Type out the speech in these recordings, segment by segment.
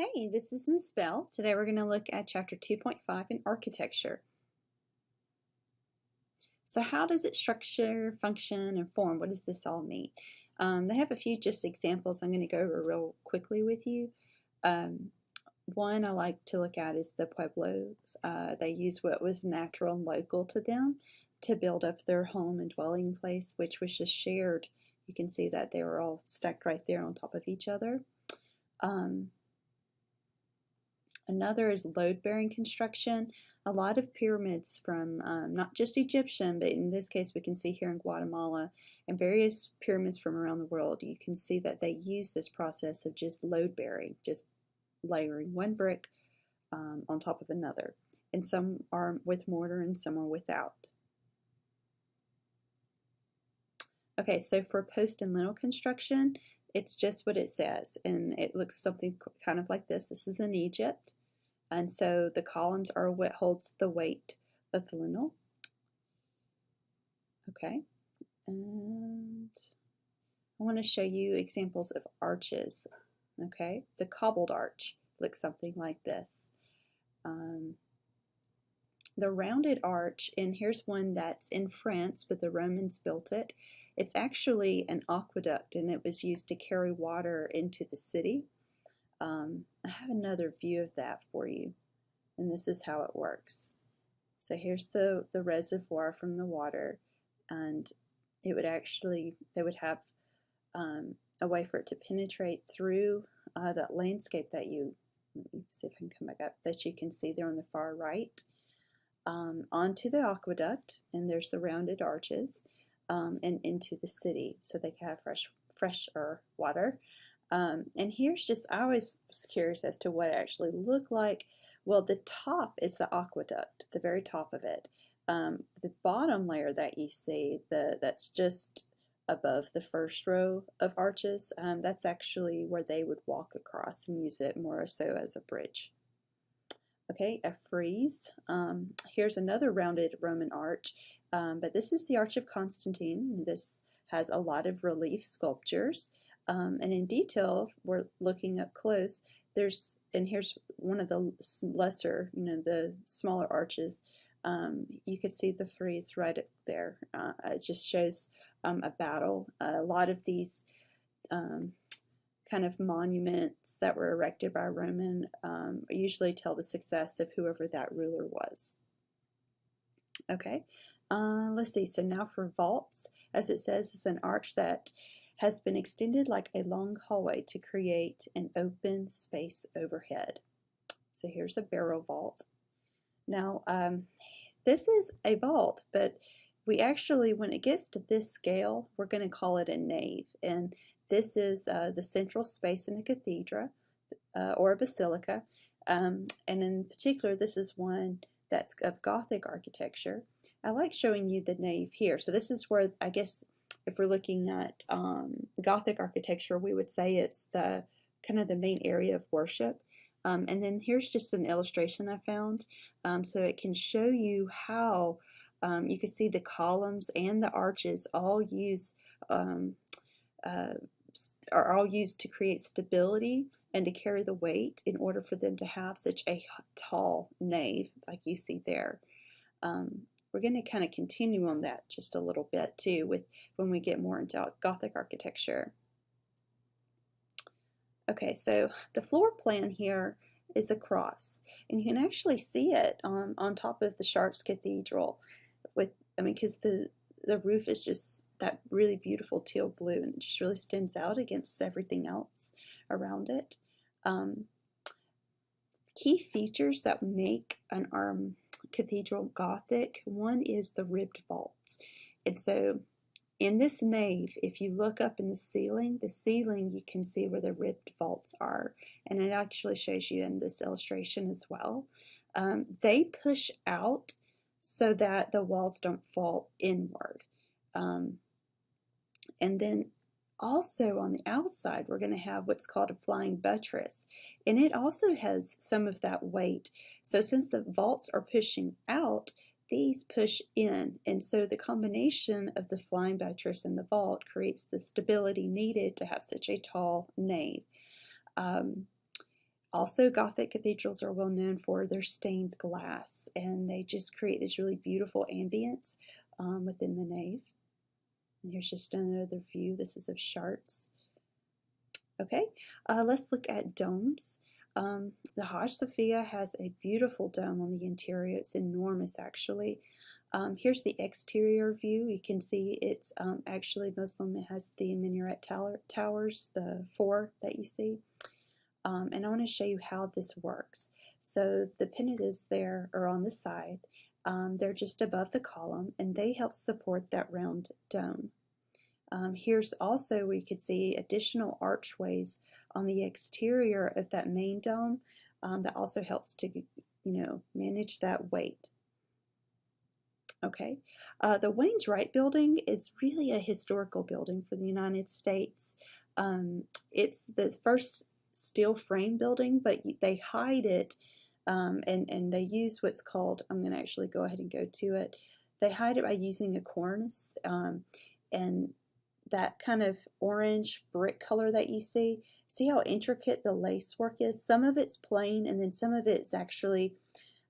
Hey, this is Ms. Bell. Today we're going to look at Chapter 2.5 in Architecture. So how does it structure, function, and form? What does this all mean? They have a few just examples I'm going to go over real quickly with you. One I like to look at is the Pueblos. They use what was natural and local to them to build up their home and dwelling place, which was just shared. You can see that they were all stacked right there on top of each other. Another is load-bearing construction. A lot of pyramids from not just Egyptian, but in this case we can see here in Guatemala and various pyramids from around the world, you can see that they use this process of just load-bearing, just layering one brick on top of another. And some are with mortar and some are without. Okay, so for post and lintel construction, it's just what it says, and it looks something kind of like this. This is in Egypt. And so the columns are what holds the weight of the lintel. Okay, and I want to show you examples of arches. Okay, the cobbled arch looks something like this. The rounded arch, and here's one that's in France, but the Romans built it. It's actually an aqueduct, and it was used to carry water into the city. I have another view of that for you, and this is how it works. So here's the reservoir from the water, and it would actually, they would have a way for it to penetrate through that landscape that you, let me see if I can come back up, that you can see there on the far right, onto the aqueduct, and there's the rounded arches, and into the city, so they can have fresher water. And here's just, I was curious as to what it actually looked like. Well, the top is the aqueduct, the very top of it. The bottom layer that you see, that's just above the first row of arches, that's actually where they would walk across and use it more so as a bridge. Okay, a frieze. Here's another rounded Roman arch, but this is the Arch of Constantine. This has a lot of relief sculptures. And in detail, we're looking up close, and here's one of the lesser, the smaller arches. You could see the frieze right up there. It just shows a battle. A lot of these kind of monuments that were erected by Roman usually tell the success of whoever that ruler was. Okay, let's see. So now for vaults, as it says, it's an arch that has been extended like a long hallway to create an open space overhead. So here's a barrel vault. Now, this is a vault, but we actually, when it gets to this scale, we're going to call it a nave. And this is the central space in a cathedral or a basilica. And in particular, this is one that's of Gothic architecture. I like showing you the nave here. So this is where, I guess, if we're looking at Gothic architecture, we would say it's the kind of the main area of worship. And then here's just an illustration I found, so it can show you how you can see the columns and the arches all are all used to create stability and to carry the weight in order for them to have such a tall nave like you see there. We're going to kind of continue on that just a little bit too with when we get more into Gothic architecture. Okay, so the floor plan here is a cross, and you can actually see it on top of the Chartres Cathedral because the roof is just that really beautiful teal blue, and it just really stands out against everything else around it. Key features that make an cathedral Gothic, one is the ribbed vaults. And so in this nave, if you look up in the ceiling you can see where the ribbed vaults are, and it actually shows you in this illustration as well. They push out so that the walls don't fall inward. And then also on the outside, we're going to have what's called a flying buttress, and it also has some of that weight. So since the vaults are pushing out, these push in, and so the combination of the flying buttress and the vault creates the stability needed to have such a tall nave. Also, Gothic cathedrals are well known for their stained glass, and they just create this really beautiful ambience within the nave. And here's just another view. This is of Chartres. Okay, let's look at domes. The Hajj Sophia has a beautiful dome on the interior. It's enormous, actually. Here's the exterior view. You can see it's actually Muslim. It has the minaret towers, the four that you see. And I want to show you how this works. So the penitentives there are on the side. They're just above the column, and they help support that round dome. Here's also where you could see additional archways on the exterior of that main dome that also helps to, manage that weight. Okay, the Wainwright building is really a historical building for the United States. It's the first steel frame building, but they hide it and they use what's called, I'm going to actually go ahead and go to it. They hide it by using a cornice, and that kind of orange brick color that you see how intricate the lace work is? Some of it's plain, and then some of it's actually,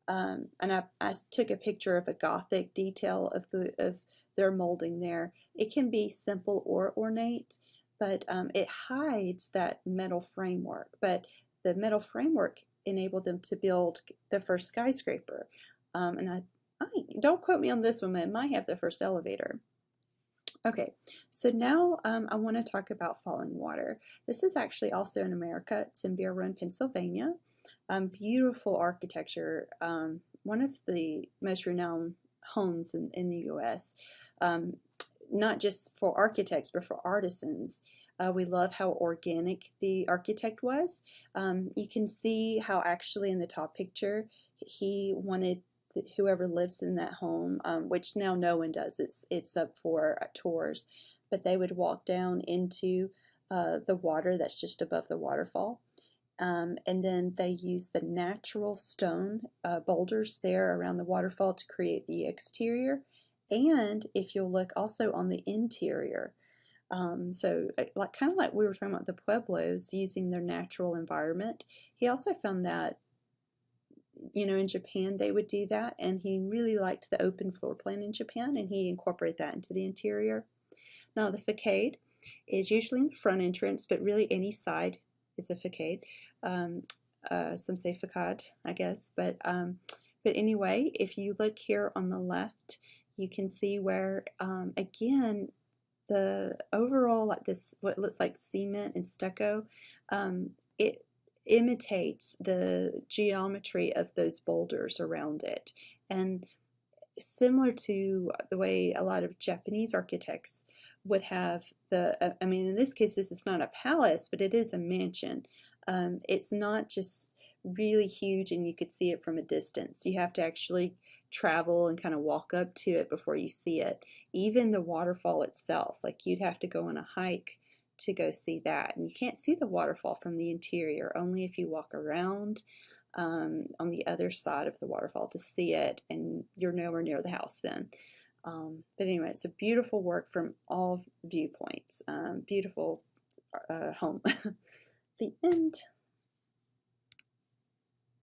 and I took a picture of a Gothic detail of their molding there. It can be simple or ornate, but it hides that metal framework. But the metal framework enabled them to build the first skyscraper. And I don't quote me on this one, but it might have the first elevator. Okay, so now I want to talk about Falling Water. This is actually also in America. It's in Bear Run, Pennsylvania. Beautiful architecture, one of the most renowned homes in the U.S., not just for architects, but for artisans. We love how organic the architect was. You can see how actually in the top picture, he wanted whoever lives in that home, which now no one does, it's up for tours, but they would walk down into the water that's just above the waterfall. And then they use the natural stone boulders there around the waterfall to create the exterior. And if you'll look also on the interior, so kind of like we were talking about the Pueblos using their natural environment, he also found that in Japan they would do that, and he really liked the open floor plan in Japan, and he incorporated that into the interior. Now the facade is usually in the front entrance, but really any side is a facade. Some say facade, I guess, but anyway, if you look here on the left, you can see where again the overall, like this, what looks like cement and stucco, it imitates the geometry of those boulders around it. And similar to the way a lot of Japanese architects would have I mean, in this case, this is not a palace, but it is a mansion. It's not just really huge and you could see it from a distance. You have to actually travel and kind of walk up to it before you see it. Even the waterfall itself, like you'd have to go on a hike to go see that. And you can't see the waterfall from the interior, only if you walk around on the other side of the waterfall to see it, and you're nowhere near the house then. But anyway, it's a beautiful work from all viewpoints. Beautiful home. The end.